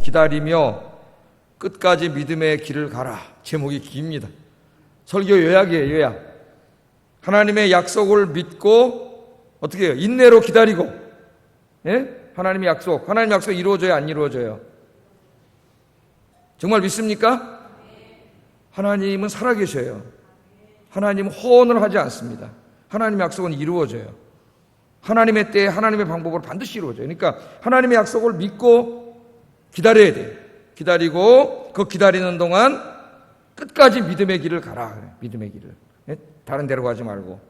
기다리며 끝까지 믿음의 길을 가라. 제목이 깁니다. 설교 요약이에요, 요약. 하나님의 약속을 믿고 어떻게 해요? 인내로 기다리고, 예? 하나님의 약속 이루어져요, 안 이루어져요? 정말 믿습니까? 하나님은 살아계셔요. 하나님은 호언을 하지 않습니다. 하나님의 약속은 이루어져요. 하나님의 때에 하나님의 방법으로 반드시 이루어져요. 그러니까 하나님의 약속을 믿고 기다려야 돼요. 기다리고 그 기다리는 동안 끝까지 믿음의 길을 가라. 믿음의 길을. 다른 데로 가지 말고.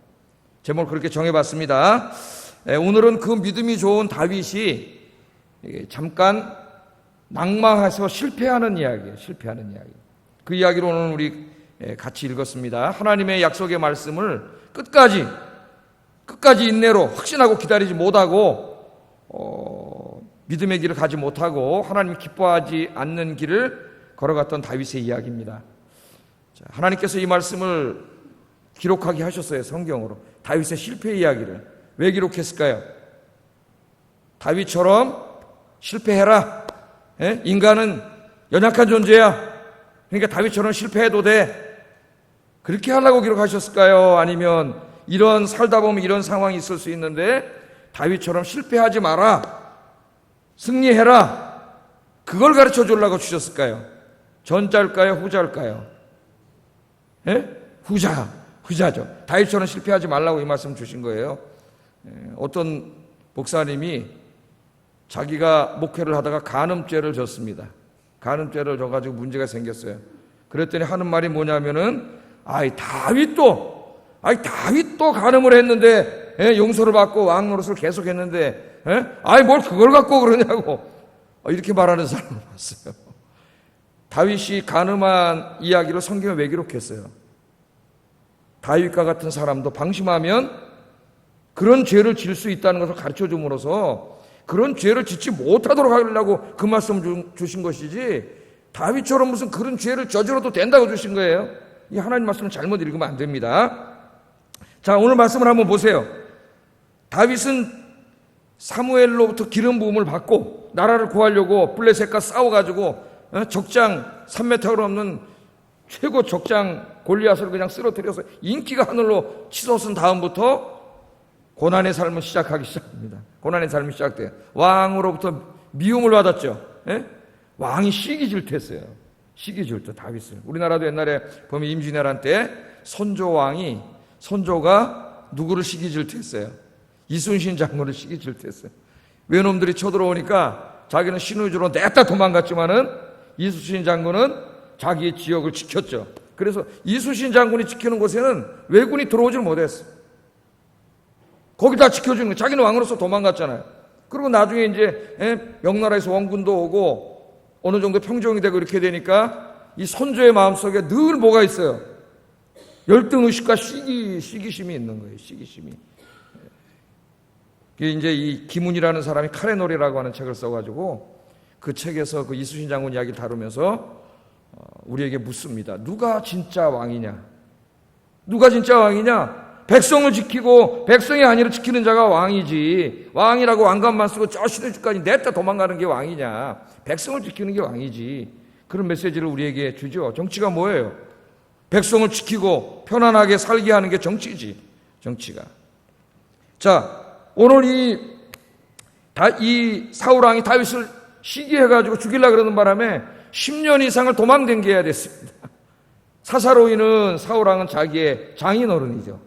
제목을 그렇게 정해봤습니다. 오늘은 그 믿음이 좋은 다윗이 잠깐 낙망해서 실패하는 이야기예요. 실패하는 이야기. 그 이야기로 오늘 우리 같이 읽었습니다. 하나님의 약속의 말씀을 끝까지 인내로 확신하고 기다리지 못하고 믿음의 길을 가지 못하고 하나님이 기뻐하지 않는 길을 걸어갔던 다윗의 이야기입니다. 자, 하나님께서 이 말씀을 기록하게 하셨어요. 성경으로. 다윗의 실패 이야기를. 왜 기록했을까요? 다윗처럼 실패해라. 인간은 연약한 존재야. 그러니까 다윗처럼 실패해도 돼. 그렇게 하려고 기록하셨을까요? 아니면 이런 살다 보면 이런 상황이 있을 수 있는데 다윗처럼 실패하지 마라. 승리해라. 그걸 가르쳐 주려고 주셨을까요? 전자일까요? 후자일까요? 후자죠. 다윗처럼 실패하지 말라고 이 말씀 주신 거예요. 어떤 목사님이 자기가 목회를 하다가 간음죄를 졌습니다. 간음죄를 져가지고 문제가 생겼어요. 그랬더니 하는 말이 뭐냐면은 다윗도 간음을 했는데 용서를 받고 왕 노릇을 계속 했는데 뭘 그걸 갖고 그러냐고 이렇게 말하는 사람을 봤어요. 다윗이 간음한 이야기를 성경에 왜 기록했어요? 다윗과 같은 사람도 방심하면 그런 죄를 질 수 있다는 것을 가르쳐 줌으로써 그런 죄를 짓지 못하도록 하려고 그 말씀을 주신 것이지 다윗처럼 무슨 그런 죄를 저질러도 된다고 주신 거예요. 이 하나님 말씀을 잘못 읽으면 안 됩니다. 자, 오늘 말씀을 한번 보세요. 다윗은 사무엘로부터 기름 부음을 받고 나라를 구하려고 블레셋과 싸워가지고 적장 3m가 넘는 최고 적장 골리앗을 그냥 쓰러뜨려서 인기가 하늘로 치솟은 다음부터 고난의 삶을 시작하기 시작합니다. 고난의 삶이 시작돼요. 왕으로부터 미움을 받았죠. 왕이 시기 질투했어요. 시기 질투, 다윗을. 우리나라도 옛날에 보면 임진왜란 때 선조가 누구를 시기 질투했어요? 이순신 장군을 시기 질투했어요. 외놈들이 쳐들어오니까 자기는 신우주로 냈다 도망갔지만은 이순신 장군은 자기의 지역을 지켰죠. 그래서 이순신 장군이 지키는 곳에는 왜군이 들어오질 못했어요. 거기 다 지켜주는 거예요. 자기는 왕으로서 도망갔잖아요. 그리고 나중에 이제 명나라에서 원군도 오고 어느 정도 평정이 되고 이렇게 되니까 이 선조의 마음속에 늘 뭐가 있어요? 열등의식과 시기심이 있는 거예요. 시기심이. 이제 이 김훈이라는 사람이 칼의 놀이라고 하는 책을 써가지고 그 책에서 그 이순신 장군 이야기를 다루면서 우리에게 묻습니다. 누가 진짜 왕이냐? 누가 진짜 왕이냐? 백성을 지키고 백성이 아니라 지키는 자가 왕이지. 왕이라고 왕관만 쓰고 저 시대주까지 냈다 도망가는 게 왕이냐? 백성을 지키는 게 왕이지. 그런 메시지를 우리에게 주죠. 정치가 뭐예요? 백성을 지키고 편안하게 살게 하는 게 정치지. 정치가. 자, 오늘 이 사울왕이 다윗을 시기해가지고 죽이려고 그러는 바람에 10년 이상을 도망댕겨야 됐습니다. 사사로이는 사울왕은 자기의 장인어른이죠.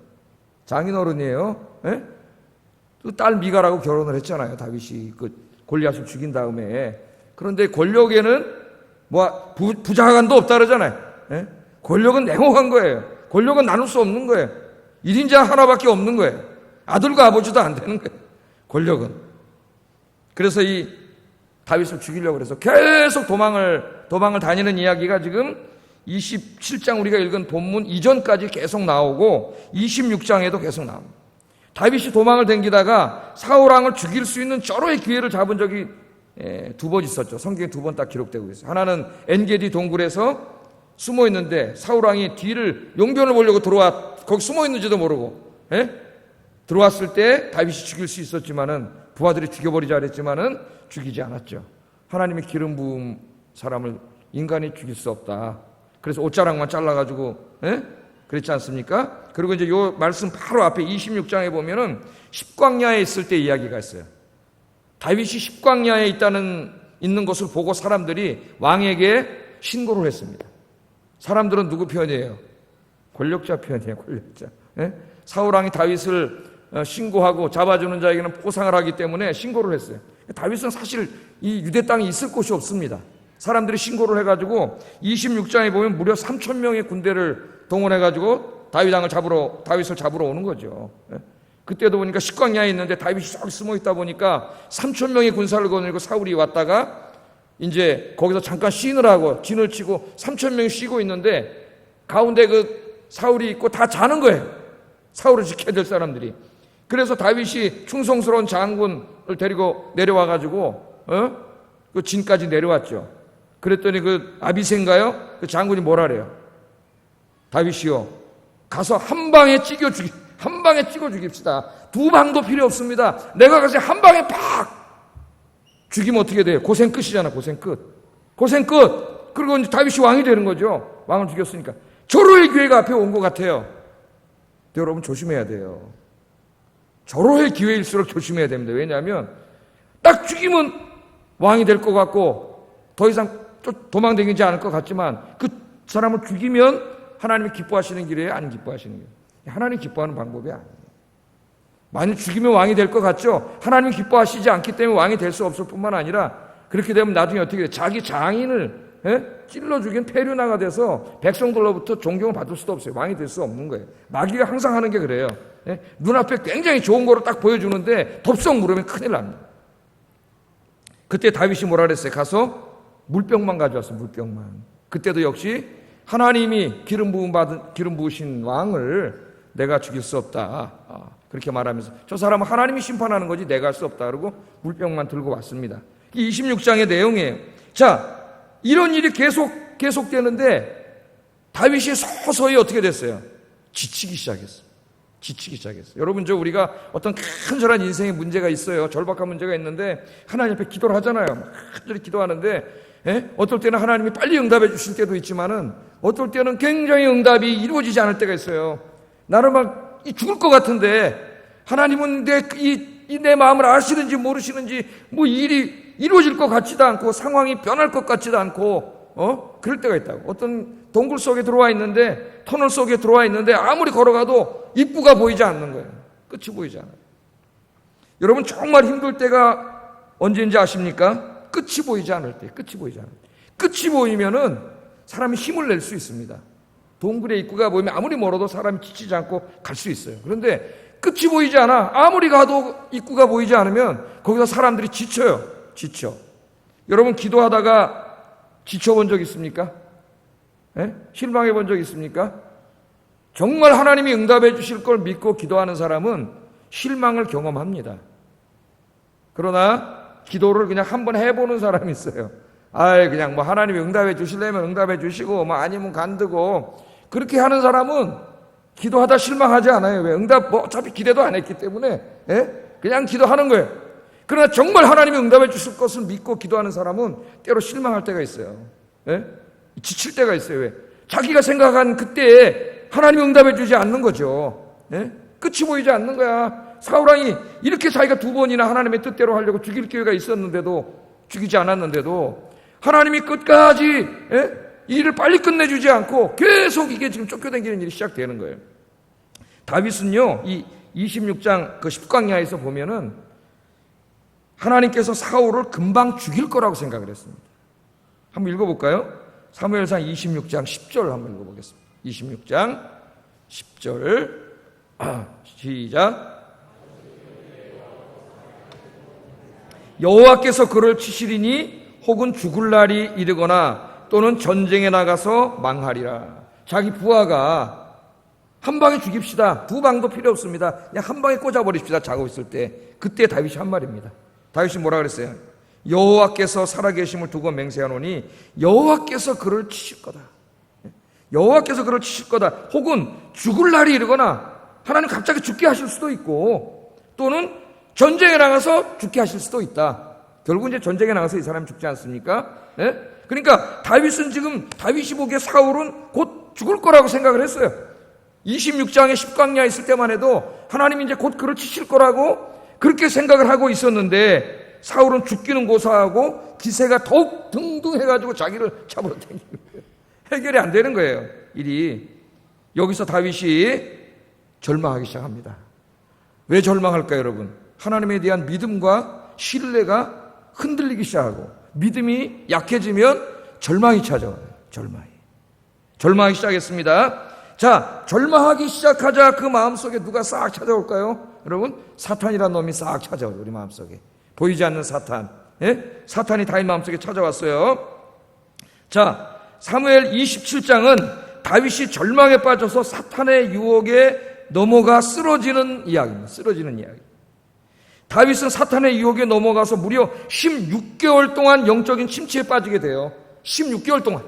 장인어른이에요. 또 딸 미가라고 결혼을 했잖아요. 다윗이 그 골리앗을 죽인 다음에. 그런데 권력에는 부자간도 없다 그러잖아요. 권력은 냉혹한 거예요. 권력은 나눌 수 없는 거예요. 1인자 하나밖에 없는 거예요. 아들과 아버지도 안 되는 거예요. 권력은. 그래서 이 다윗을 죽이려고 해서 계속 도망을 다니는 이야기가 지금 27장 우리가 읽은 본문 이전까지 계속 나오고 26장에도 계속 나옵니다. 다윗이 도망을 댕기다가 사울왕을 죽일 수 있는 절호의 기회를 잡은 적이 두 번 있었죠. 성경에 두 번 딱 기록되고 있어요. 하나는 엔게디 동굴에서 숨어 있는데 사울왕이 뒤를 용변을 보려고 거기 숨어 있는지도 모르고 들어왔을 때 다윗이 죽일 수 있었지만은 부하들이 죽여버리자 그랬지만은 죽이지 않았죠. 하나님의 기름 부은 사람을 인간이 죽일 수 없다. 그래서 옷자락만 잘라가지고, 그렇지 않습니까? 그리고 이제 요 말씀 바로 앞에 26장에 보면은 십광야에 있을 때 이야기가 있어요. 다윗이 십광야에 있는 것을 보고 사람들이 왕에게 신고를 했습니다. 사람들은 누구 편이에요? 권력자 편이에요, 권력자. 사울왕이 다윗을 신고하고 잡아주는 자에게는 보상을 하기 때문에 신고를 했어요. 다윗은 사실 이 유대 땅에 있을 곳이 없습니다. 사람들이 신고를 해가지고 26장에 보면 무려 3,000명의 군대를 동원해가지고 다윗을 잡으러 오는 거죠. 그때도 보니까 십광야에 있는데 다윗이 쏙 숨어 있다 보니까 3,000명의 군사를 거느리고 사울이 왔다가 이제 거기서 잠깐 쉬느라고 진을 치고 3,000명이 쉬고 있는데 가운데 그 사울이 있고 다 자는 거예요. 사울을 지켜야 될 사람들이. 그래서 다윗이 충성스러운 장군을 데리고 내려와가지고 그 진까지 내려왔죠. 그랬더니 그 아비새인가요? 그 장군이 뭐라 그래요? 다윗이요, 가서 한 방에 찍어 죽입시다. 두 방도 필요 없습니다. 내가 가서 한 방에 팍 죽이면 어떻게 돼요? 고생 끝이잖아. 고생 끝. 그리고 이제 다윗이 왕이 되는 거죠. 왕을 죽였으니까. 절호의 기회가 앞에 온 것 같아요. 여러분 조심해야 돼요. 절호의 기회일수록 조심해야 됩니다. 왜냐하면 딱 죽이면 왕이 될 것 같고 더 이상 도망다니지 않을 것 같지만 그 사람을 죽이면 하나님이 기뻐하시는 길이에요? 안 기뻐하시는 길이에요? 하나님이 기뻐하는 방법이 아니에요. 만약 죽이면 왕이 될 것 같죠? 하나님이 기뻐하시지 않기 때문에 왕이 될 수 없을 뿐만 아니라 그렇게 되면 나중에 어떻게 돼요? 자기 장인을 찔러 죽인 폐륜화가 돼서 백성들로부터 존경을 받을 수도 없어요. 왕이 될 수 없는 거예요. 마귀가 항상 하는 게 그래요. 눈앞에 굉장히 좋은 거로 딱 보여주는데 덥석 물으면 큰일 납니다. 그때 다윗이 뭐라 그랬어요? 가서 물병만 가져왔어요. 물병만. 그때도 역시 하나님이 기름 부으신 왕을 내가 죽일 수 없다. 그렇게 말하면서 저 사람은 하나님이 심판하는 거지 내가 할 수 없다. 그러고 물병만 들고 왔습니다. 26장의 내용이에요. 자, 이런 일이 계속되는데 다윗이 서서히 어떻게 됐어요? 지치기 시작했어요. 여러분, 우리가 어떤 간절한 인생의 문제가 있어요. 절박한 문제가 있는데 하나님 앞에 기도를 하잖아요. 간절히 기도하는데 어떨 때는 하나님이 빨리 응답해 주실 때도 있지만은 어떨 때는 굉장히 응답이 이루어지지 않을 때가 있어요. 나는 막 죽을 것 같은데 하나님은 내 마음을 아시는지 모르시는지 뭐 일이 이루어질 것 같지도 않고 상황이 변할 것 같지도 않고 그럴 때가 있다고. 어떤 동굴 속에 들어와 있는데 터널 속에 들어와 있는데 아무리 걸어가도 입구가 보이지 않는 거예요. 끝이 보이지 않아요. 여러분 정말 힘들 때가 언제인지 아십니까? 끝이 보이지 않을 때. 끝이 보이면은 사람이 힘을 낼 수 있습니다. 동굴의 입구가 보이면 아무리 멀어도 사람이 지치지 않고 갈 수 있어요. 그런데 끝이 보이지 않아. 아무리 가도 입구가 보이지 않으면 거기서 사람들이 지쳐. 여러분 기도하다가 지쳐본 적 있습니까? 실망해 본 적 있습니까? 정말 하나님이 응답해 주실 걸 믿고 기도하는 사람은 실망을 경험합니다. 그러나 기도를 그냥 한번 해보는 사람이 있어요. 그냥 뭐 하나님이 응답해 주시려면 응답해 주시고 뭐 아니면 간두고 그렇게 하는 사람은 기도하다 실망하지 않아요. 왜? 어차피 기대도 안 했기 때문에 그냥 기도하는 거예요. 그러나 정말 하나님이 응답해 주실 것을 믿고 기도하는 사람은 때로 실망할 때가 있어요. 지칠 때가 있어요. 왜? 자기가 생각한 그때에 하나님이 응답해 주지 않는 거죠. 끝이 보이지 않는 거야. 사울왕이 이렇게 자기가 두 번이나 하나님의 뜻대로 하려고 죽일 기회가 있었는데도 죽이지 않았는데도 하나님이 끝까지 이 일을 빨리 끝내주지 않고 계속 이게 지금 쫓겨다니는 일이 시작되는 거예요. 다윗은요, 이 26장 그 십광야에서 보면은 하나님께서 사울을 금방 죽일 거라고 생각을 했습니다. 한번 읽어볼까요? 사무엘상 26장 10절 한번 읽어보겠습니다. 26장 10절 시작. 여호와께서 그를 치시리니 혹은 죽을 날이 이르거나 또는 전쟁에 나가서 망하리라. 자기 부하가 한 방에 죽입시다. 두 방도 필요 없습니다. 그냥 한 방에 꽂아버립시다. 자고 있을 때. 그때 다윗이 한 말입니다. 다윗이 뭐라 그랬어요? 여호와께서 살아계심을 두고 맹세하노니 여호와께서 그를 치실 거다. 여호와께서 그를 치실 거다. 혹은 죽을 날이 이르거나 하나님 갑자기 죽게 하실 수도 있고 또는 전쟁에 나가서 죽게 하실 수도 있다. 결국 이제 전쟁에 나가서 이 사람이 죽지 않습니까? 예? 그러니까 다윗은 지금 다윗이 보기에 사울은 곧 죽을 거라고 생각을 했어요. 26장에 십광야 있을 때만 해도 하나님이 이제 곧 그를 치실 거라고 그렇게 생각을 하고 있었는데 사울은 죽기는 고사하고 기세가 더욱 등등해가지고 자기를 잡으러 다니는 거예요. 해결이 안 되는 거예요, 일이. 여기서 다윗이 절망하기 시작합니다. 왜 절망할까요, 여러분? 하나님에 대한 믿음과 신뢰가 흔들리기 시작하고 믿음이 약해지면 절망이 찾아와요. 절망하기 시작했습니다. 자, 절망하기 시작하자 그 마음속에 누가 싹 찾아올까요? 여러분, 사탄이라는 놈이 싹 찾아와요. 우리 마음속에 보이지 않는 사탄. 예? 사탄이 다윗 마음속에 찾아왔어요. 자, 사무엘 27장은 다윗이 절망에 빠져서 사탄의 유혹에 넘어가 쓰러지는 이야기입니다. 쓰러지는 이야기. 다윗은 사탄의 유혹에 넘어가서 무려 16개월 동안 영적인 침체에 빠지게 돼요. 16개월 동안.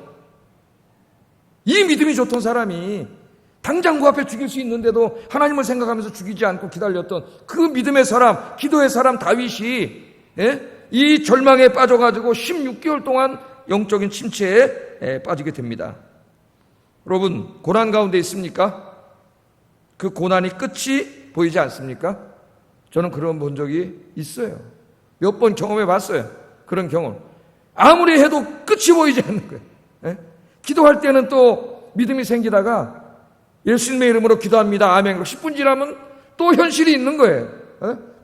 이 믿음이 좋던 사람이 당장 그 앞에 죽일 수 있는데도 하나님을 생각하면서 죽이지 않고 기다렸던 그 믿음의 사람, 기도의 사람 다윗이 이 절망에 빠져가지고 16개월 동안 영적인 침체에 빠지게 됩니다. 여러분, 고난 가운데 있습니까? 그 고난이 끝이 보이지 않습니까? 저는 그런 본 적이 있어요. 몇 번 경험해 봤어요. 그런 경험. 아무리 해도 끝이 보이지 않는 거예요. 기도할 때는 또 믿음이 생기다가 예수님의 이름으로 기도합니다. 아멘. 10분 지나면 또 현실이 있는 거예요.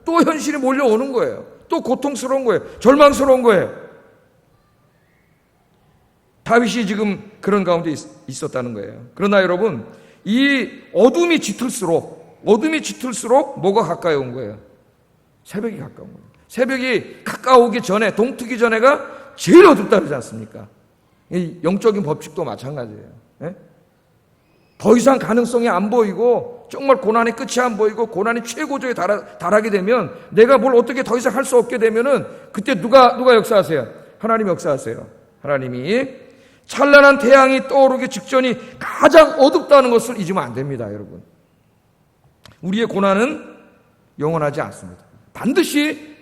또 현실이 몰려오는 거예요. 또 고통스러운 거예요. 절망스러운 거예요. 다윗이 지금 그런 가운데 있었다는 거예요. 그러나 여러분, 이 어둠이 짙을수록 뭐가 가까이 온 거예요? 새벽이 가까운 거예요. 새벽이 가까우기 전에, 동트기 전에가 제일 어둡다 그러지 않습니까? 이 영적인 법칙도 마찬가지예요. 더 이상 가능성이 안 보이고 정말 고난의 끝이 안 보이고 고난이 최고조에 달하게 되면 내가 뭘 어떻게 더 이상 할 수 없게 되면은 그때 누가 역사하세요? 하나님이 역사하세요. 하나님이 찬란한 태양이 떠오르기 직전이 가장 어둡다는 것을 잊으면 안 됩니다, 여러분. 우리의 고난은 영원하지 않습니다. 반드시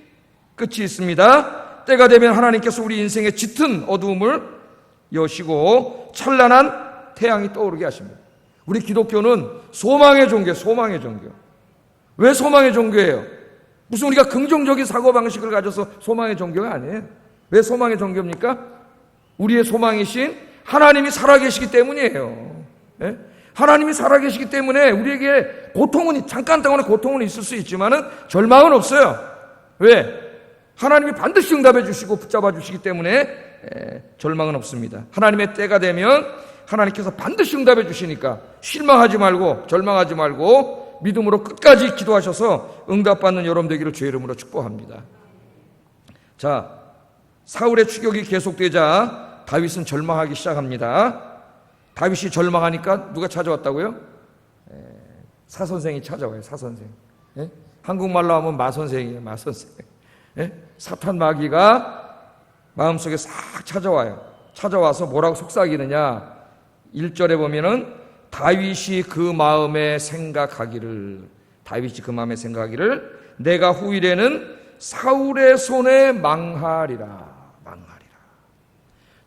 끝이 있습니다. 때가 되면 하나님께서 우리 인생의 짙은 어두움을 여시고 찬란한 태양이 떠오르게 하십니다. 우리 기독교는 소망의 종교예요. 소망의 종교. 왜 소망의 종교예요? 무슨 우리가 긍정적인 사고방식을 가져서 소망의 종교가 아니에요. 왜 소망의 종교입니까? 우리의 소망이신 하나님이 살아계시기 때문이에요. 예? 하나님이 살아계시기 때문에 우리에게 고통은, 잠깐 동안의 고통은 있을 수 있지만은 절망은 없어요. 왜? 하나님이 반드시 응답해 주시고 붙잡아 주시기 때문에 절망은 없습니다. 하나님의 때가 되면 하나님께서 반드시 응답해 주시니까 실망하지 말고 절망하지 말고 믿음으로 끝까지 기도하셔서 응답받는 여러분 되기를 주의 이름으로 축복합니다. 자, 사울의 추격이 계속되자 다윗은 절망하기 시작합니다. 다윗이 절망하니까 누가 찾아왔다고요? 사선생이 찾아와요. 사선생. 한국말로 하면 마선생이에요. 마선생. 사탄 마귀가 마음속에 싹 찾아와요. 찾아와서 뭐라고 속삭이느냐? 1절에 보면은 다윗이 그 마음에 생각하기를 내가 후일에는 사울의 손에 망하리라.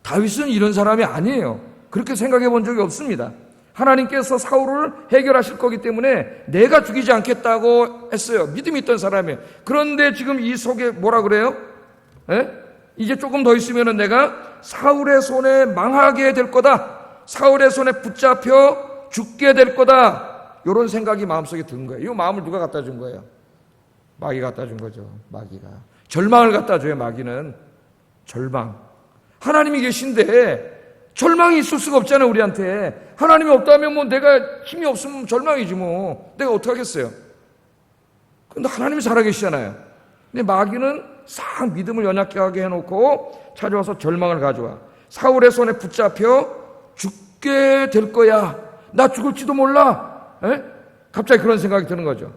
다윗은 이런 사람이 아니에요. 그렇게 생각해 본 적이 없습니다. 하나님께서 사울을 해결하실 거기 때문에 내가 죽이지 않겠다고 했어요. 믿음이 있던 사람이에요. 그런데 지금 이 속에 뭐라 그래요? 이제 조금 더 있으면 내가 사울의 손에 망하게 될 거다. 사울의 손에 붙잡혀 죽게 될 거다. 이런 생각이 마음속에 든 거예요. 이 마음을 누가 갖다 준 거예요? 마귀가 갖다 준 거죠. 마귀가. 절망을 갖다 줘요. 마귀는. 절망. 하나님이 계신데 절망이 있을 수가 없잖아요. 우리한테. 하나님이 없다면 뭐 내가 힘이 없으면 절망이지 뭐. 내가 어떻게 하겠어요? 근데 하나님이 살아계시잖아요. 근데 마귀는 싹 믿음을 연약하게 하게 해놓고 찾아와서 절망을 가져와. 사울의 손에 붙잡혀 죽게 될 거야. 나 죽을지도 몰라. 갑자기 그런 생각이 드는 거죠.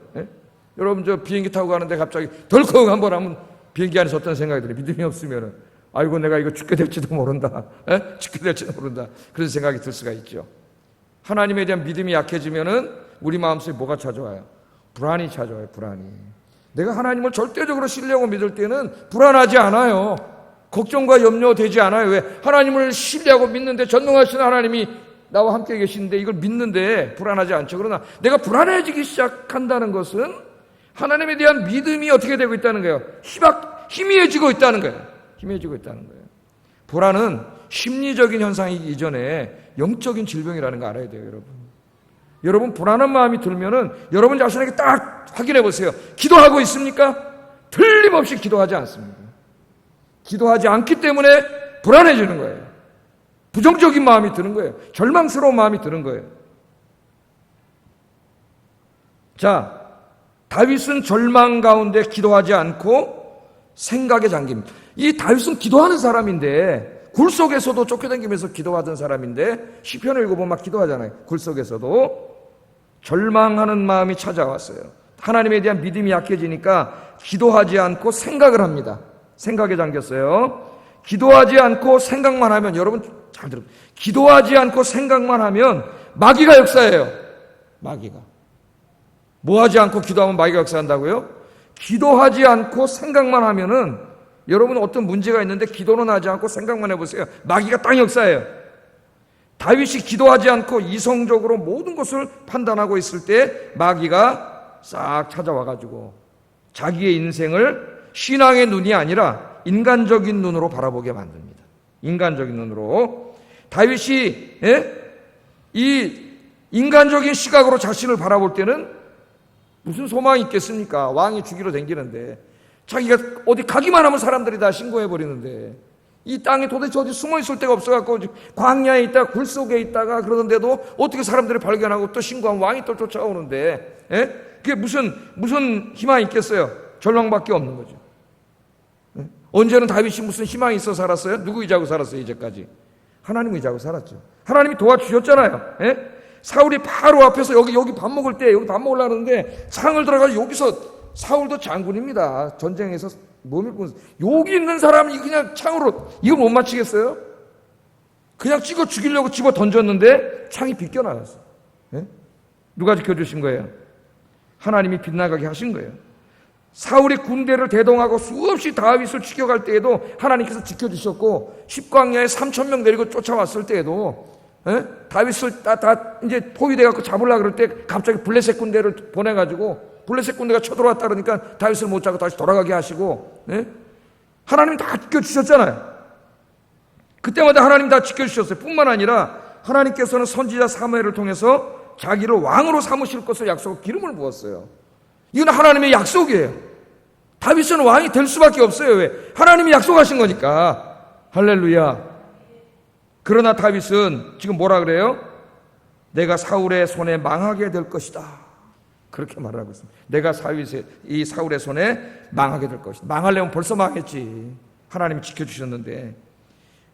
여러분, 저 비행기 타고 가는데 갑자기 덜컥 한번 하면 비행기 안에서 어떤 생각이 들어요? 믿음이 없으면은. 아이고, 내가 이거 죽게 될지도 모른다. 죽게 될지도 모른다. 그런 생각이 들 수가 있죠. 하나님에 대한 믿음이 약해지면은 우리 마음속에 뭐가 찾아와요? 불안이 찾아와요. 불안이. 내가 하나님을 절대적으로 신뢰하고 믿을 때는 불안하지 않아요. 걱정과 염려되지 않아요. 왜? 하나님을 신뢰하고 믿는데, 전능하신 하나님이 나와 함께 계시는데 이걸 믿는데 불안하지 않죠. 그러나 내가 불안해지기 시작한다는 것은 하나님에 대한 믿음이 어떻게 되고 있다는 거예요? 희미해지고 있다는 거예요. 희미해지고 있다는 거예요. 불안은 심리적인 현상이기 이전에 영적인 질병이라는 거 알아야 돼요, 여러분. 여러분 불안한 마음이 들면은 여러분 자신에게 딱 확인해 보세요. 기도하고 있습니까? 틀림없이 기도하지 않습니다. 기도하지 않기 때문에 불안해지는 거예요. 부정적인 마음이 드는 거예요. 절망스러운 마음이 드는 거예요. 자, 다윗은 절망 가운데 기도하지 않고 생각에 잠깁니다. 이 다윗은 기도하는 사람인데, 굴 속에서도 쫓겨다니면서 기도하던 사람인데, 시편을 읽어보면 막 기도하잖아요. 굴 속에서도 절망하는 마음이 찾아왔어요. 하나님에 대한 믿음이 약해지니까 기도하지 않고 생각을 합니다. 생각에 잠겼어요. 기도하지 않고 생각만 하면, 여러분 잘 들어요. 기도하지 않고 생각만 하면 마귀가 역사해요. 마귀가. 뭐 하지 않고 기도하면 마귀가 역사한다고요? 기도하지 않고 생각만 하면은, 여러분 어떤 문제가 있는데 기도는 하지 않고 생각만 해보세요. 마귀가 땅 역사해요. 다윗이 기도하지 않고 이성적으로 모든 것을 판단하고 있을 때 마귀가 싹 찾아와가지고 자기의 인생을 신앙의 눈이 아니라 인간적인 눈으로 바라보게 만듭니다. 인간적인 눈으로. 다윗이 이 인간적인 시각으로 자신을 바라볼 때는 무슨 소망이 있겠습니까? 왕이 죽이러 다니는데, 자기가 어디 가기만 하면 사람들이 다 신고해버리는데, 이 땅에 도대체 어디 숨어있을 데가 없어갖고 광야에 있다가 굴 속에 있다가 그러는데도 어떻게 사람들이 발견하고 또 신고하면 왕이 또 쫓아오는데, 그게 무슨 희망이 있겠어요? 절망밖에 없는 거죠. 언제는 다윗이 무슨 희망이 있어 살았어요? 누구 의지하고 살았어요? 이제까지 하나님 의지하고 살았죠. 하나님이 도와주셨잖아요. 사울이 바로 앞에서 여기 밥 먹을 때, 여기 밥 먹으려는데 창을 들어가서, 여기서 사울도 장군입니다. 전쟁에서 몸을 본, 여기 있는 사람이 그냥 창으로 이거 못 맞히겠어요? 그냥 찍어 죽이려고 집어 던졌는데 창이 비껴나갔어요. 누가 지켜주신 거예요? 하나님이 빗나가게 하신 거예요. 사울이 군대를 대동하고 수없이 다윗을 죽여갈 때에도 하나님께서 지켜주셨고, 십광야에 3,000명 데리고 쫓아왔을 때에도 다윗을 다 이제 포위돼갖고 잡으려고 그럴 때 갑자기 블레셋 군대를 보내가지고 블레셋 군대가 쳐들어왔다 그러니까 다윗을 못 잡고 다시 돌아가게 하시고, 하나님 다 지켜주셨잖아요. 그때마다 하나님 다 지켜주셨어요. 뿐만 아니라 하나님께서는 선지자 사무엘을 통해서 자기를 왕으로 삼으실 것을 약속하고 기름을 부었어요. 이건 하나님의 약속이에요. 다윗은 왕이 될 수밖에 없어요. 왜? 하나님이 약속하신 거니까. 할렐루야. 그러나 다윗은 지금 뭐라 그래요? 내가 사울의 손에 망하게 될 것이다. 그렇게 말하고 있습니다. 내가 이 사울의 손에 망하게 될 것이다. 망하려면 벌써 망했지. 하나님이 지켜주셨는데.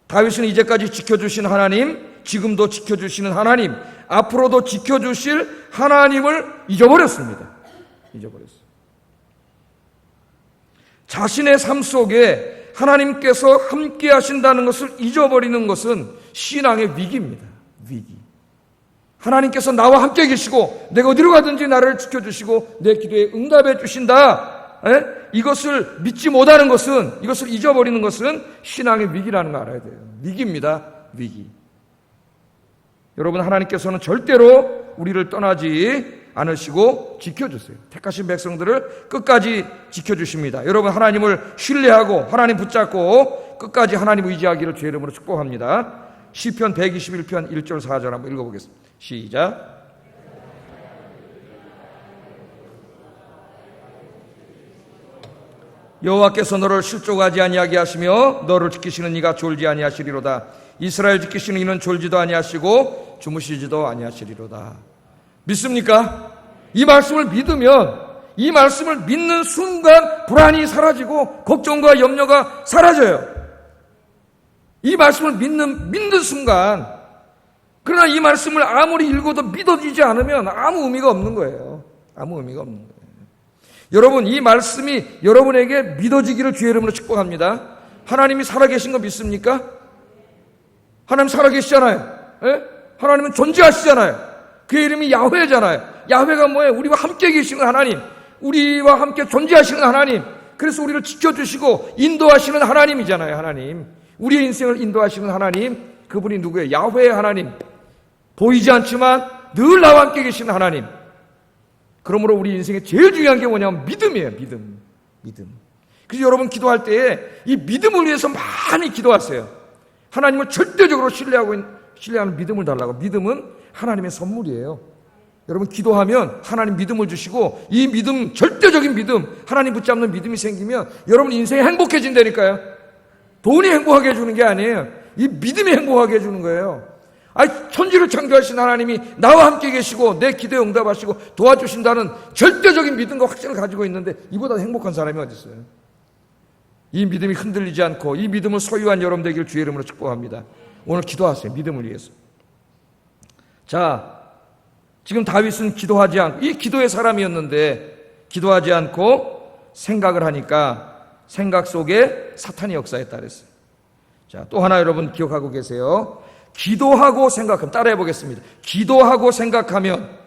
다윗은 이제까지 지켜주신 하나님, 지금도 지켜주시는 하나님, 앞으로도 지켜주실 하나님을 잊어버렸습니다. 잊어버렸어요. 자신의 삶 속에 하나님께서 함께 하신다는 것을 잊어버리는 것은 신앙의 위기입니다. 위기. 하나님께서 나와 함께 계시고 내가 어디로 가든지 나를 지켜주시고 내 기도에 응답해 주신다. 이것을 믿지 못하는 것은, 이것을 잊어버리는 것은 신앙의 위기라는 거 알아야 돼요. 위기입니다. 위기. 여러분, 하나님께서는 절대로 우리를 떠나지 않으시고 지켜주세요. 택하신 백성들을 끝까지 지켜주십니다. 여러분, 하나님을 신뢰하고 하나님 붙잡고 끝까지 하나님 의지하기를 주의 이름으로 축복합니다. 시편 121편 1절 4절 한번 읽어보겠습니다. 시작. 여호와께서 너를 실족하지 아니하게 하시며 너를 지키시는 이가 졸지 아니하시리로다. 이스라엘 지키시는 이는 졸지도 아니하시고 주무시지도 아니하시리로다. 믿습니까? 이 말씀을 믿으면, 이 말씀을 믿는 순간 불안이 사라지고 걱정과 염려가 사라져요. 이 말씀을 믿는 순간. 그러나 이 말씀을 아무리 읽어도 믿어지지 않으면 아무 의미가 없는 거예요. 아무 의미가 없는 거예요. 여러분, 이 말씀이 여러분에게 믿어지기를 주의 이름으로 축복합니다. 하나님이 살아계신 거 믿습니까? 하나님 살아계시잖아요. 하나님은 존재하시잖아요. 그의 이름이 야훼잖아요. 야훼가 뭐예요? 우리와 함께 계시는 하나님. 우리와 함께 존재하시는 하나님, 그래서 우리를 지켜주시고 인도하시는 하나님이잖아요. 하나님, 우리의 인생을 인도하시는 하나님, 그분이 누구예요? 야훼의 하나님, 보이지 않지만 늘 나와 함께 계시는 하나님. 그러므로 우리 인생에 제일 중요한 게 뭐냐면 믿음이에요. 믿음. 그래서 여러분 기도할 때에 이 믿음을 위해서 많이 기도하세요. 하나님을 절대적으로 신뢰하는 믿음을 달라고. 믿음은 하나님의 선물이에요. 여러분 기도하면 하나님 믿음을 주시고, 이 믿음, 절대적인 믿음, 하나님 붙잡는 믿음이 생기면 여러분 인생이 행복해진다니까요. 돈이 행복하게 해주는 게 아니에요. 이 믿음이 행복하게 해주는 거예요. 천지를 창조하신 하나님이 나와 함께 계시고 내 기도에 응답하시고 도와주신다는 절대적인 믿음과 확신을 가지고 있는데 이보다 행복한 사람이 어디 있어요? 이 믿음이 흔들리지 않고 이 믿음을 소유한 여러분 되기를 주의 이름으로 축복합니다. 오늘 기도하세요. 믿음을 위해서. 자, 지금 다윗은 기도하지 않고, 이 기도의 사람이었는데 기도하지 않고 생각을 하니까 생각 속에 사탄이 역사했다 그랬어요. 자, 또 하나 여러분 기억하고 계세요. 기도하고 생각하면, 따라해 보겠습니다. 기도하고 생각하면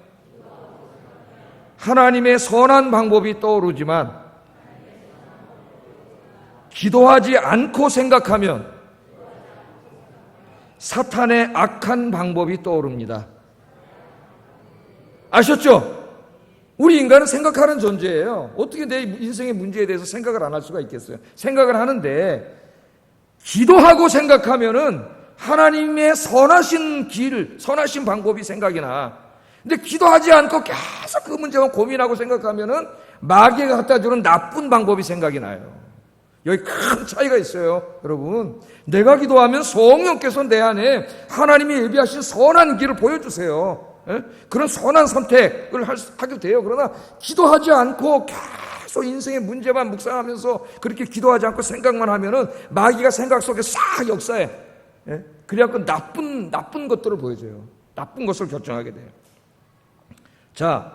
하나님의 선한 방법이 떠오르지만, 기도하지 않고 생각하면 사탄의 악한 방법이 떠오릅니다. 아셨죠? 우리 인간은 생각하는 존재예요. 어떻게 내 인생의 문제에 대해서 생각을 안 할 수가 있겠어요? 생각을 하는데, 기도하고 생각하면은 하나님의 선하신 길, 선하신 방법이 생각이 나. 근데 기도하지 않고 계속 그 문제만 고민하고 생각하면은 마귀가 갖다 주는 나쁜 방법이 생각이 나요. 여기 큰 차이가 있어요, 여러분. 내가 기도하면 성령께서 내 안에 하나님이 예비하신 선한 길을 보여주세요. 그런 선한 선택을 하게 돼요. 그러나 기도하지 않고 계속 인생의 문제만 묵상하면서 그렇게 기도하지 않고 생각만 하면은 마귀가 생각 속에 싹 역사해. 그래갖고 나쁜 것들을 보여줘요. 나쁜 것을 결정하게 돼요. 자,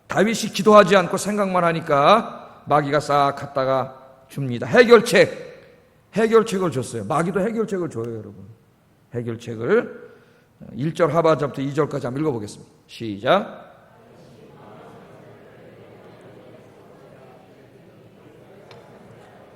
다윗이 기도하지 않고 생각만 하니까 마귀가 싹 갖다가 줍니다. 해결책을 줬어요. 마귀도 해결책을 줘요, 여러분. 해결책을 1절 하반절부터 2절까지 한번 읽어보겠습니다. 시작.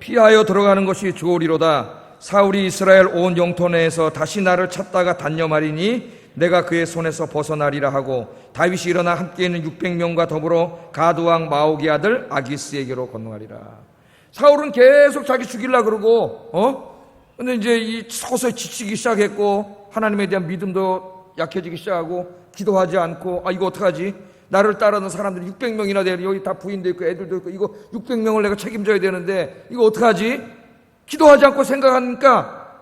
피하여 들어가는 것이 좋으리로다. 사울이 이스라엘 온 영토 내에서 다시 나를 찾다가 단념하리니 내가 그의 손에서 벗어나리라 하고, 다윗이 일어나 함께 있는 600명과 더불어 가드왕 마옥의 아들 아기스에게로 건너가리라. 사울은 계속 자기 죽이려고 그러고, 근데 이제 서서히 지치기 시작했고, 하나님에 대한 믿음도 약해지기 시작하고, 기도하지 않고, 이거 어떡하지? 나를 따르는 사람들이 600명이나 되는, 여기 다 부인도 있고 애들도 있고, 이거 600명을 내가 책임져야 되는데 이거 어떡하지? 기도하지 않고 생각하니까,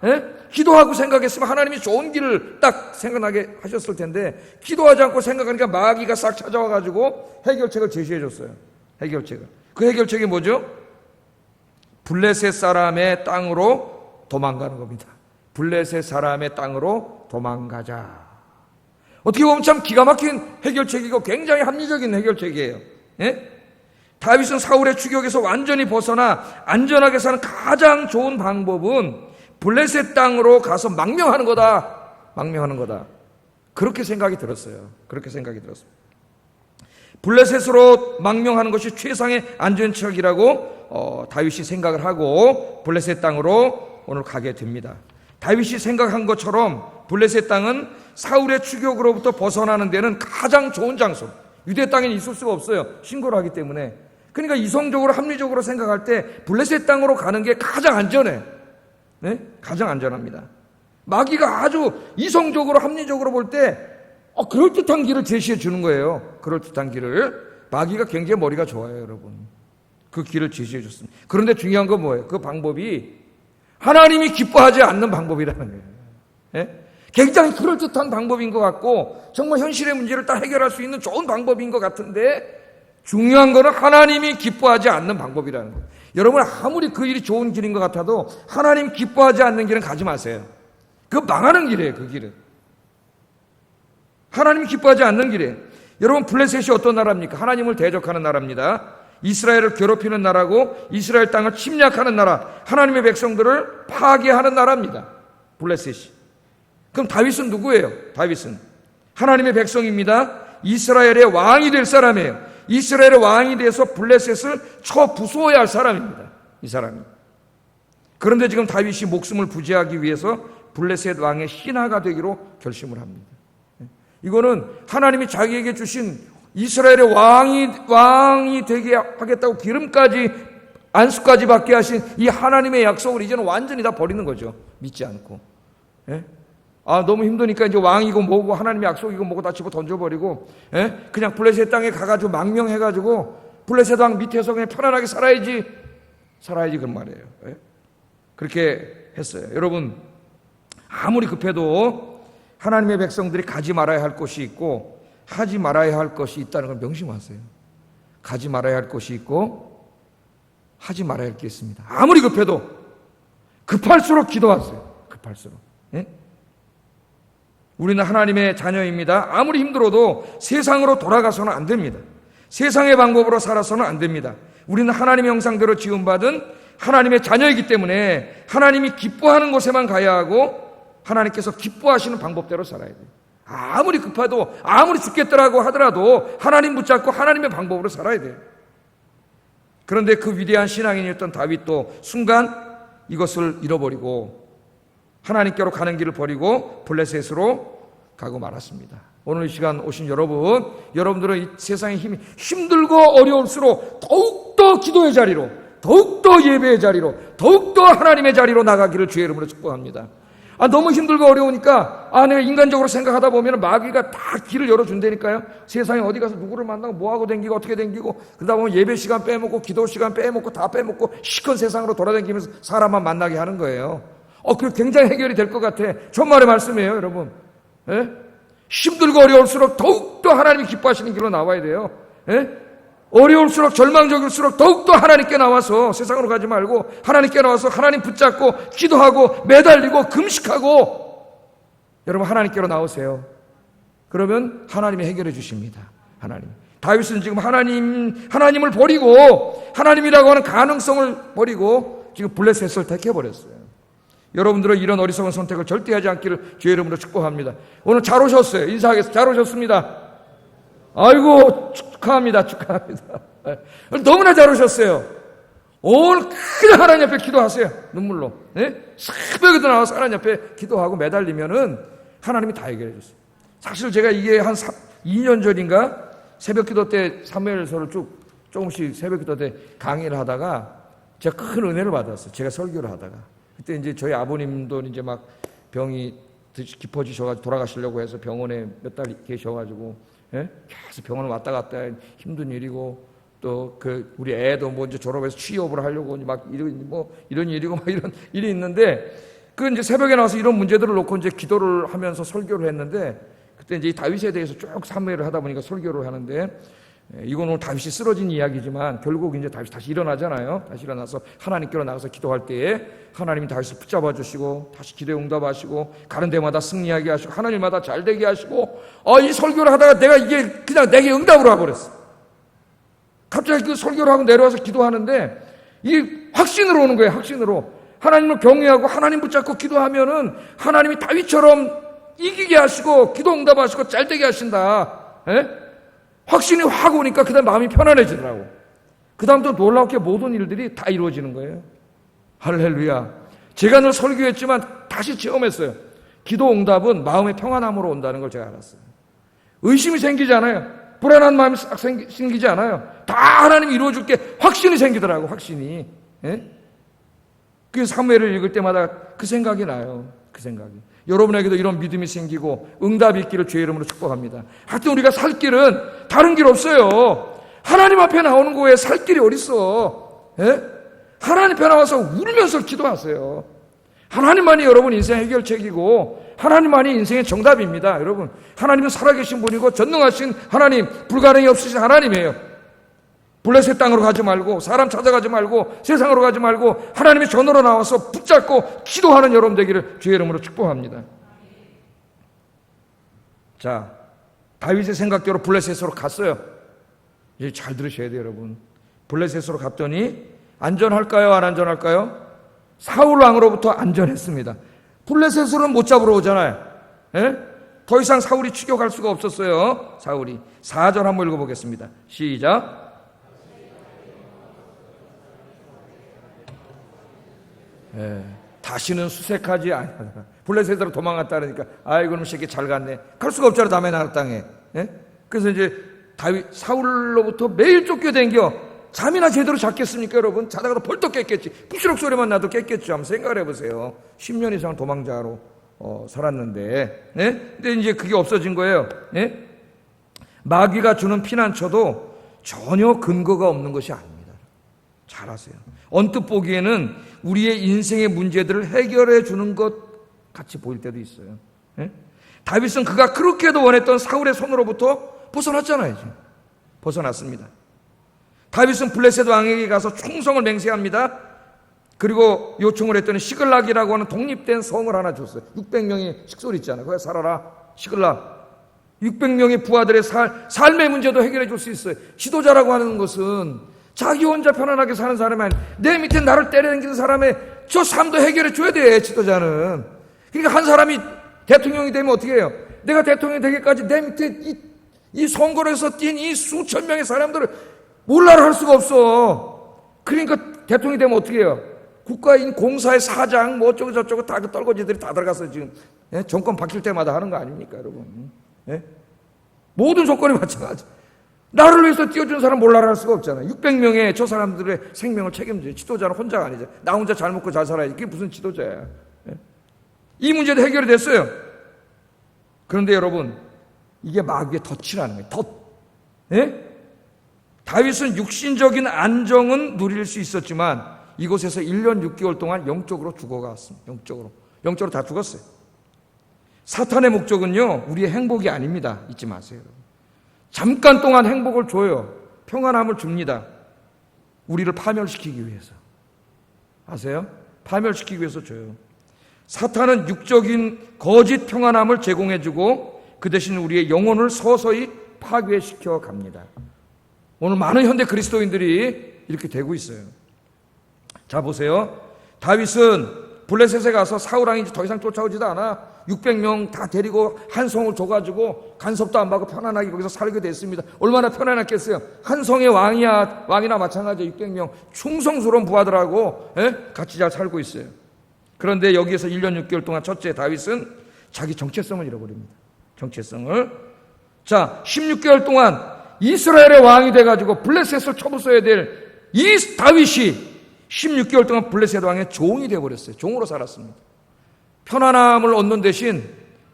기도하고 생각했으면 하나님이 좋은 길을 딱 생각나게 하셨을 텐데, 기도하지 않고 생각하니까 마귀가 싹 찾아와가지고 해결책을 제시해 줬어요. 해결책을. 그 해결책이 뭐죠? 블레셋 사람의 땅으로 도망가는 겁니다. 블레셋 사람의 땅으로 도망가자. 어떻게 보면 참 기가 막힌 해결책이고 굉장히 합리적인 해결책이에요. 다윗은 사울의 추격에서 완전히 벗어나 안전하게 사는 가장 좋은 방법은 블레셋 땅으로 가서 망명하는 거다. 그렇게 생각이 들었어요. 블레셋으로 망명하는 것이 최상의 안전처이라고 다윗이 생각을 하고 블레셋 땅으로 오늘 가게 됩니다. 다윗이 생각한 것처럼 블레셋 땅은 사울의 추격으로부터 벗어나는 데는 가장 좋은 장소. 유대 땅에는 있을 수가 없어요. 신고를 하기 때문에. 그러니까 이성적으로 합리적으로 생각할 때 블레셋 땅으로 가는 게 가장 안전해. 가장 안전합니다. 마귀가 아주 이성적으로 합리적으로 볼 때 그럴듯한 길을 제시해 주는 거예요. 그럴듯한 길을. 마귀가 굉장히 머리가 좋아요, 여러분. 그 길을 제시해 줬습니다. 그런데 중요한 건 뭐예요? 그 방법이 하나님이 기뻐하지 않는 방법이라는 거예요. 굉장히 그럴듯한 방법인 것 같고 정말 현실의 문제를 다 해결할 수 있는 좋은 방법인 것 같은데, 중요한 거는 하나님이 기뻐하지 않는 방법이라는 거예요. 여러분, 아무리 그 일이 좋은 길인 것 같아도 하나님 기뻐하지 않는 길은 가지 마세요. 그거 망하는 길이에요. 그 길은 하나님 기뻐하지 않는 길이에요. 여러분, 블레셋이 어떤 나라입니까? 하나님을 대적하는 나라입니다. 이스라엘을 괴롭히는 나라고, 이스라엘 땅을 침략하는 나라, 하나님의 백성들을 파괴하는 나라입니다. 블레셋이. 그럼 다윗은 누구예요? 다윗은 하나님의 백성입니다. 이스라엘의 왕이 될 사람이에요. 이스라엘의 왕이 돼서 블레셋을 쳐부수어야 할 사람입니다. 이 사람이. 그런데 지금 다윗이 목숨을 부지하기 위해서 블레셋 왕의 신하가 되기로 결심을 합니다. 이거는 하나님이 자기에게 주신 이스라엘의 왕이 되게 하겠다고 기름까지 안수까지 받게 하신 이 하나님의 약속을 이제는 완전히 다 버리는 거죠. 믿지 않고. 예? 너무 힘드니까 이제 왕이고 뭐고 하나님의 약속이고 뭐고 다 집어 던져버리고, 예? 그냥 블레셋 땅에 가가지고 망명해가지고 블레셋 왕 밑에서 그냥 편안하게 살아야지 그런 말이에요. 예? 그렇게 했어요. 여러분, 아무리 급해도 하나님의 백성들이 가지 말아야 할 곳이 있고 하지 말아야 할 것이 있다는 걸 명심하세요. 가지 말아야 할 것이 있고 하지 말아야 할 게 있습니다. 아무리 급해도 급할수록 기도하세요. 급할수록. 예? 우리는 하나님의 자녀입니다. 아무리 힘들어도 세상으로 돌아가서는 안 됩니다. 세상의 방법으로 살아서는 안 됩니다. 우리는 하나님의 형상대로 지음받은 하나님의 자녀이기 때문에 하나님이 기뻐하는 곳에만 가야 하고 하나님께서 기뻐하시는 방법대로 살아야 돼요. 아무리 급해도 아무리 죽겠더라고 하더라도 하나님 붙잡고 하나님의 방법으로 살아야 돼요. 그런데 그 위대한 신앙인이었던 다윗도 순간 이것을 잃어버리고 하나님께로 가는 길을 버리고 블레셋으로 가고 말았습니다. 오늘 이 시간 오신 여러분들은 이 세상의 힘이 힘들고 어려울수록 더욱더 기도의 자리로, 더욱더 예배의 자리로, 더욱더 하나님의 자리로 나가기를 주의 이름으로 축복합니다. 너무 힘들고 어려우니까 내가 인간적으로 생각하다 보면 마귀가 다 길을 열어준다니까요. 세상에 어디 가서 누구를 만나고 뭐하고 댕기고 어떻게 댕기고 그러다 보면 예배 시간 빼먹고 기도 시간 빼먹고 다 빼먹고 시큰 세상으로 돌아다니면서 사람만 만나게 하는 거예요. 그게 굉장히 해결이 될 것 같아. 정말의 말씀이에요, 여러분. 예? 힘들고 어려울수록 더욱더 하나님이 기뻐하시는 길로 나와야 돼요. 예? 어려울수록 절망적일수록 더욱더 하나님께 나와서 세상으로 가지 말고 하나님께 나와서 하나님 붙잡고 기도하고 매달리고 금식하고 여러분 하나님께로 나오세요. 그러면 하나님이 해결해 주십니다. 하나님. 다윗은 지금 하나님을 버리고 하나님이라고 하는 가능성을 버리고 지금 블레셋을 택해버렸어요. 여러분들은 이런 어리석은 선택을 절대 하지 않기를 주의 이름으로 축복합니다. 오늘 잘 오셨어요. 인사하겠습니다. 잘 오셨습니다. 아이고 축하합니다. 너무나 잘 오셨어요. 오늘 그냥 하나님 앞에 기도하세요. 눈물로. 네? 새벽에도 나와서 하나님 앞에 기도하고 매달리면은 하나님이 다 해결해 줬어요. 사실 제가 이게 한 2년 전인가 새벽 기도 때 사무엘서를 조금씩 새벽 기도 때 강의를 하다가 제가 큰 은혜를 받았어요. 제가 설교를 하다가. 그때 이제 저희 아버님도 이제 막 병이 깊어지셔가지고 돌아가시려고 해서 병원에 몇 달 계셔가지고, 예? 계속 병원을 왔다 갔다 힘든 일이고, 또 우리 애도 뭐 이제 졸업해서 취업을 하려고 막 이런 일이고 막 이런 일이 있는데, 이제 새벽에 나와서 이런 문제들을 놓고 이제 기도를 하면서 설교를 했는데, 그때 이제 이 다윗에 대해서 쭉 사무엘을 하다 보니까 설교를 하는데, 이건 오늘 다윗이 쓰러진 이야기지만 결국 이제 다윗이 다시 일어나잖아요. 다시 일어나서 하나님께로 나가서 기도할 때에 하나님이 다윗을 붙잡아 주시고 다시 기도에 응답하시고 가는 데마다 승리하게 하시고 하나님마다 잘 되게 하시고 이 설교를 하다가 내가 이게 그냥 내게 응답으로 와버렸어. 갑자기 그 설교를 하고 내려와서 기도하는데 이 확신으로 오는 거예요. 확신으로. 하나님을 경외하고 하나님 붙잡고 기도하면은 하나님이 다윗처럼 이기게 하시고 기도 응답하시고 잘 되게 하신다. 예? 확신이 확 오니까 그 다음 마음이 편안해지더라고. 그 다음 또 놀랍게 모든 일들이 다 이루어지는 거예요. 할렐루야. 제가 늘 설교했지만 다시 체험했어요. 기도 응답은 마음의 평안함으로 온다는 걸 제가 알았어요. 의심이 생기지 않아요. 불안한 마음이 싹 생기지 않아요. 다 하나님이 이루어줄게 확신이 생기더라고. 확신이. 예? 그래서 사무엘을 읽을 때마다 그 생각이 나요. 그 생각이. 여러분에게도 이런 믿음이 생기고 응답이 있기를 주의 이름으로 축복합니다. 하여튼 우리가 살 길은 다른 길 없어요. 하나님 앞에 나오는 거에 살 길이 어딨어. 예? 하나님 앞에 나와서 울면서 기도하세요. 하나님만이 여러분 인생 해결책이고 하나님만이 인생의 정답입니다. 여러분 하나님은 살아계신 분이고 전능하신 하나님, 불가능이 없으신 하나님이에요. 블레셋 땅으로 가지 말고 사람 찾아가지 말고 세상으로 가지 말고 하나님의 전으로 나와서 붙잡고 기도하는 여러분 되기를 주의 이름으로 축복합니다. 자, 다윗의 생각대로 블레셋으로 갔어요. 이제 잘 들으셔야 돼요, 여러분. 블레셋으로 갔더니 안전할까요? 안 안전할까요? 사울 왕으로부터 안전했습니다. 블레셋으로는 못 잡으러 오잖아요. 예? 더 이상 사울이 추격할 수가 없었어요. 사울이. 4절 한번 읽어보겠습니다. 시작. 다시는 수색하지 않아. 블레셋으로 도망갔다 그러니까 아이고 놈 새끼 잘 갔네. 갈 수가 없잖아 남의 나라 땅에. 그래서 이제 다윗 사울로부터 매일 쫓겨댕겨. 잠이나 제대로 잤겠습니까 여러분? 자다가도 벌떡 깼겠지. 부시럭 소리만 나도 깼겠죠. 한번 생각을 해보세요. 10년 이상 도망자로 살았는데 근데 이제 그게 없어진 거예요. 마귀가 주는 피난처도 전혀 근거가 없는 것이 아닙니다. 잘 아세요. 언뜻 보기에는 우리의 인생의 문제들을 해결해 주는 것 같이 보일 때도 있어요. 다윗은 그가 그렇게도 원했던 사울의 손으로부터 벗어났잖아요. 지금. 벗어났습니다. 다윗은 블레셋 왕에게 가서 충성을 맹세합니다. 그리고 요청을 했더니 시글락이라고 하는 독립된 성을 하나 줬어요. 600명의 식솔 있잖아요. 거기 살아라. 시글락. 600명의 부하들의 삶의 문제도 해결해 줄 수 있어요. 지도자라고 하는 것은 자기 혼자 편안하게 사는 사람이 아니라 내 밑에 나를 때려당기는 사람의 저 삶도 해결해 줘야 돼. 지도자는. 그러니까 한 사람이 대통령이 되면 어떻게 해요? 내가 대통령이 되기까지 내 밑에 이 선거를 해서 뛴 이 수천 명의 사람들을 몰라를 할 수가 없어. 그러니까 대통령이 되면 어떻게 해요? 국가인 공사의 사장 뭐 어쩌고 저쩌고 다 그 떨거지들이 다 들어가서 지금 정권 바뀔 때마다 하는 거 아닙니까 여러분? 모든 조건이 마찬가지. 나를 위해서 뛰어주는 사람 몰라를 할 수가 없잖아요. 600명의 저 사람들의 생명을 책임져요. 지도자는 혼자가 아니죠. 나 혼자 잘 먹고 잘 살아야지. 그게 무슨 지도자야. 이 문제도 해결이 됐어요. 그런데 여러분 이게 마귀의 덫이라는 거예요. 덫. 다윗은 육신적인 안정은 누릴 수 있었지만 이곳에서 1년 6개월 동안 영적으로 죽어갔습니다. 영적으로 다 죽었어요. 사탄의 목적은요 우리의 행복이 아닙니다. 잊지 마세요. 잠깐 동안 행복을 줘요. 평안함을 줍니다. 우리를 파멸시키기 위해서. 아세요? 파멸시키기 위해서 줘요. 사탄은 육적인 거짓 평안함을 제공해주고 그 대신 우리의 영혼을 서서히 파괴시켜 갑니다. 오늘 많은 현대 그리스도인들이 이렇게 되고 있어요. 자 보세요. 다윗은 블레셋에 가서 사울 왕이 더 이상 쫓아오지도 않아. 600명 다 데리고 한 성을 줘가지고 간섭도 안 받고 편안하게 거기서 살게 됐습니다. 얼마나 편안했겠어요. 한 성의 왕이나 마찬가지예요. 600명 충성스러운 부하들하고 같이 잘 살고 있어요. 그런데 여기에서 1년 6개월 동안 첫째 다윗은 자기 정체성을 잃어버립니다. 정체성을. 자 16개월 동안 이스라엘의 왕이 돼가지고 블레셋을 쳐부숴야 될 이 다윗이 16개월 동안 블레셋 왕의 종이 되어버렸어요. 종으로 살았습니다. 편안함을 얻는 대신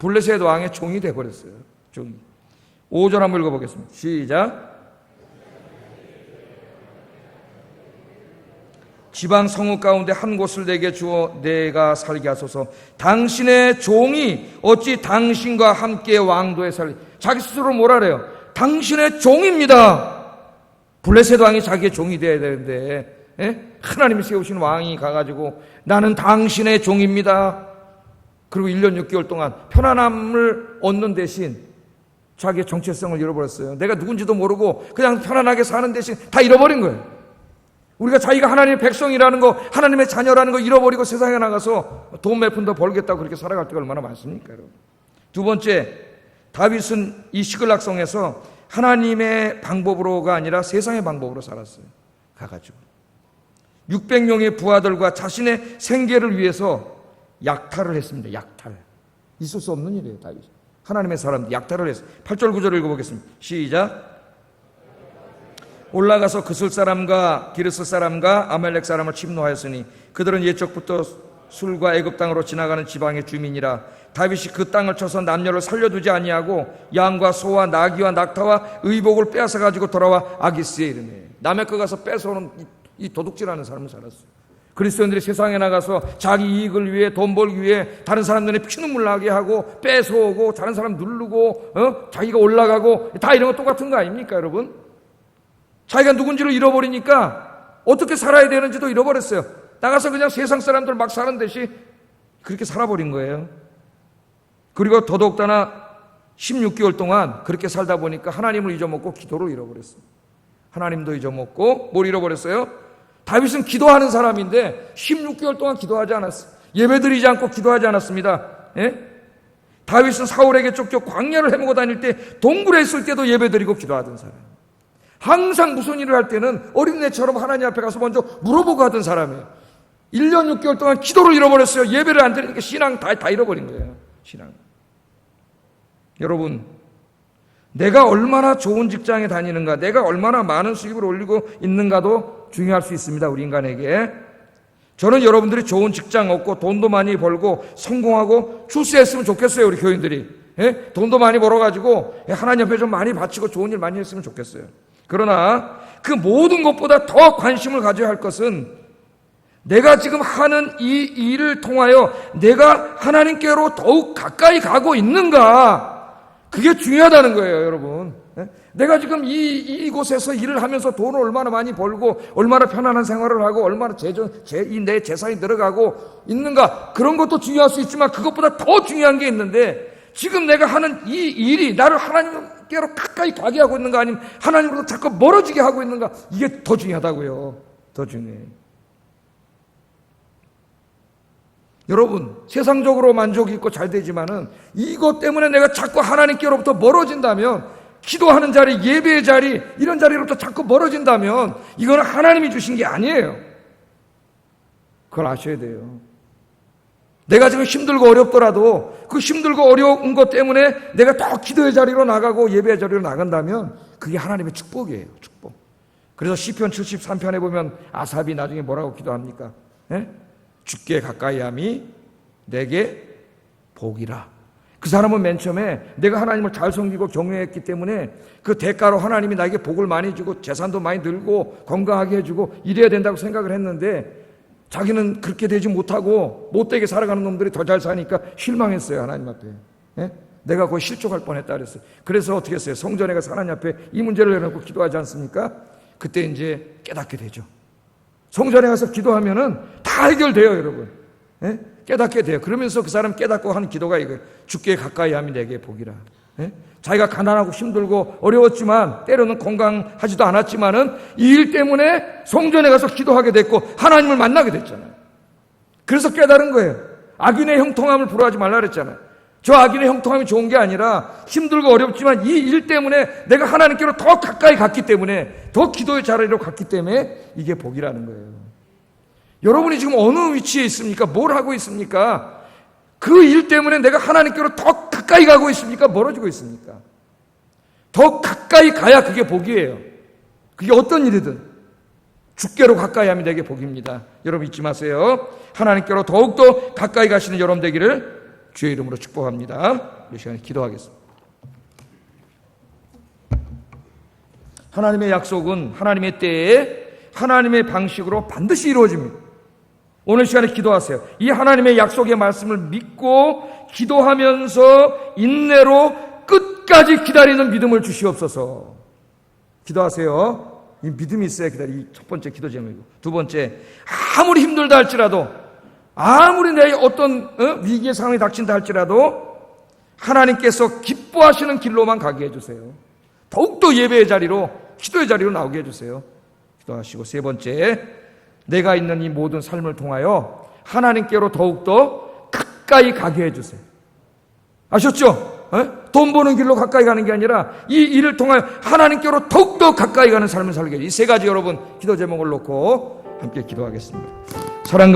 블레셋 왕의 종이 되어버렸어요. 종이. 5절 한번 읽어보겠습니다. 시작. 지방 성읍 가운데 한 곳을 내게 주어 내가 살게 하소서. 당신의 종이 어찌 당신과 함께 왕도에 살리. 자기 스스로 뭐라 그래요? 당신의 종입니다. 블레셋 왕이 자기의 종이 되어야 되는데 하나님이 세우신 왕이 가가지고 나는 당신의 종입니다. 그리고 1년 6개월 동안 편안함을 얻는 대신 자기의 정체성을 잃어버렸어요. 내가 누군지도 모르고 그냥 편안하게 사는 대신 다 잃어버린 거예요. 우리가 자기가 하나님의 백성이라는 거, 하나님의 자녀라는 거 잃어버리고 세상에 나가서 돈 몇 푼 더 벌겠다고 그렇게 살아갈 때가 얼마나 많습니까, 여러분? 두 번째, 다윗은 이 시글락성에서 하나님의 방법으로가 아니라 세상의 방법으로 살았어요. 가가지고 600명의 부하들과 자신의 생계를 위해서 약탈을 했습니다. 약탈. 있을 수 없는 일이에요. 다윗. 하나님의 사람들 약탈을 했어요. 8절 9절을 읽어보겠습니다. 시작. 올라가서 그슬 사람과 기르스 사람과 아말렉 사람을 침노하였으니 그들은 옛적부터 술과 애굽 땅으로 지나가는 지방의 주민이라. 다윗이 그 땅을 쳐서 남녀를 살려두지 아니하고 양과 소와 나귀와 낙타와 의복을 빼앗아 가지고 돌아와 아기스에 이르네. 남의 거 가서 뺏어오는 이 도둑질하는 사람을 살았어요. 그리스도인들이 세상에 나가서 자기 이익을 위해 돈 벌기 위해 다른 사람들의 피눈물 나게 하고 뺏어오고 다른 사람 누르고 자기가 올라가고 다 이런 거 똑같은 거 아닙니까 여러분? 자기가 누군지를 잃어버리니까 어떻게 살아야 되는지도 잃어버렸어요. 나가서 그냥 세상 사람들 막 사는 듯이 그렇게 살아버린 거예요. 그리고 더더욱다나 16개월 동안 그렇게 살다 보니까 하나님을 잊어먹고 기도를 잃어버렸어요. 하나님도 잊어먹고 뭘 잃어버렸어요? 다윗은 기도하는 사람인데 16개월 동안 기도하지 않았어요. 예배드리지 않고 기도하지 않았습니다. 다윗은 사울에게 쫓겨 광야를 헤매고 다닐 때 동굴에 있을 때도 예배드리고 기도하던 사람. 항상 무슨 일을 할 때는 어린애처럼 하나님 앞에 가서 먼저 물어보고 하던 사람이에요. 1년 6개월 동안 기도를 잃어버렸어요. 예배를 안 드리니까 신앙 다 잃어버린 거예요. 신앙. 여러분, 내가 얼마나 좋은 직장에 다니는가, 내가 얼마나 많은 수입을 올리고 있는가도 중요할 수 있습니다. 우리 인간에게. 저는 여러분들이 좋은 직장 얻고 돈도 많이 벌고 성공하고 출세했으면 좋겠어요. 우리 교인들이. 예? 돈도 많이 벌어가지고 하나님 앞에 좀 많이 바치고 좋은 일 많이 했으면 좋겠어요. 그러나 그 모든 것보다 더 관심을 가져야 할 것은 내가 지금 하는 이 일을 통하여 내가 하나님께로 더욱 가까이 가고 있는가, 그게 중요하다는 거예요, 여러분. 내가 지금 이곳에서 일을 하면서 돈을 얼마나 많이 벌고 얼마나 편안한 생활을 하고 얼마나 내 재산이 늘어가고 있는가, 그런 것도 중요할 수 있지만 그것보다 더 중요한 게 있는데, 지금 내가 하는 이 일이 나를 하나님께로 가까이 가게 하고 있는가, 아니면 하나님으로부터 자꾸 멀어지게 하고 있는가, 이게 더 중요하다고요. 더 중요해요. 여러분, 세상적으로 만족이 있고 잘 되지만은 이것 때문에 내가 자꾸 하나님께로부터 멀어진다면, 기도하는 자리, 예배의 자리, 이런 자리로부터 자꾸 멀어진다면 이거는 하나님이 주신 게 아니에요. 그걸 아셔야 돼요. 내가 지금 힘들고 어렵더라도 그 힘들고 어려운 것 때문에 내가 더 기도의 자리로 나가고 예배의 자리로 나간다면 그게 하나님의 축복이에요. 축복. 그래서 시편 73편에 보면 아삽이 나중에 뭐라고 기도합니까? 예? 주께 가까이함이 내게 복이라. 그 사람은 맨 처음에 내가 하나님을 잘 섬기고 경외했기 때문에 그 대가로 하나님이 나에게 복을 많이 주고 재산도 많이 늘고 건강하게 해주고 이래야 된다고 생각을 했는데, 자기는 그렇게 되지 못하고 못되게 살아가는 놈들이 더 잘 사니까 실망했어요. 하나님 앞에. 예? 내가 거의 실족할 뻔했다 그랬어요. 그래서 어떻게 했어요? 성전에 가서 하나님 앞에 이 문제를 내놓고 기도하지 않습니까? 그때 이제 깨닫게 되죠. 성전에 가서 기도하면은 다 해결돼요, 여러분. 예? 깨닫게 돼요. 그러면서 그 사람 깨닫고 하는 기도가 이거예요. 주께 가까이 함이 내게 복이라. 예? 자기가 가난하고 힘들고 어려웠지만, 때로는 건강하지도 않았지만은 이 일 때문에 성전에 가서 기도하게 됐고 하나님을 만나게 됐잖아요. 그래서 깨달은 거예요. 악인의 형통함을 부러워하지 말라 그랬잖아요. 저 악인의 형통함이 좋은 게 아니라 힘들고 어렵지만 이 일 때문에 내가 하나님께로 더 가까이 갔기 때문에, 더 기도의 자리로 갔기 때문에 이게 복이라는 거예요. 여러분이 지금 어느 위치에 있습니까? 뭘 하고 있습니까? 그 일 때문에 내가 하나님께로 더 가까이 가고 있습니까? 멀어지고 있습니까? 더 가까이 가야 그게 복이에요. 그게 어떤 일이든 주께로 가까이 하면 내게 복입니다. 여러분 잊지 마세요. 하나님께로 더욱더 가까이 가시는 여러분 되기를 주의 이름으로 축복합니다. 이 시간에 기도하겠습니다. 하나님의 약속은 하나님의 때에 하나님의 방식으로 반드시 이루어집니다. 오늘 시간에 기도하세요. 이 하나님의 약속의 말씀을 믿고 기도하면서 인내로 끝까지 기다리는 믿음을 주시옵소서. 기도하세요. 이 믿음이 있어야 이 첫 번째 기도 제목이고, 두 번째, 아무리 힘들다 할지라도, 아무리 내 어떤 위기의 상황이 닥친다 할지라도 하나님께서 기뻐하시는 길로만 가게 해주세요. 더욱더 예배의 자리로, 기도의 자리로 나오게 해주세요. 기도하시고, 세 번째, 내가 있는 이 모든 삶을 통하여 하나님께로 더욱더 가까이 가게 해주세요. 아셨죠? 돈 버는 길로 가까이 가는 게 아니라 이 일을 통하여 하나님께로 더욱더 가까이 가는 삶을 살게 해주세요. 이 세 가지 여러분 기도 제목을 놓고 함께 기도하겠습니다. 사랑과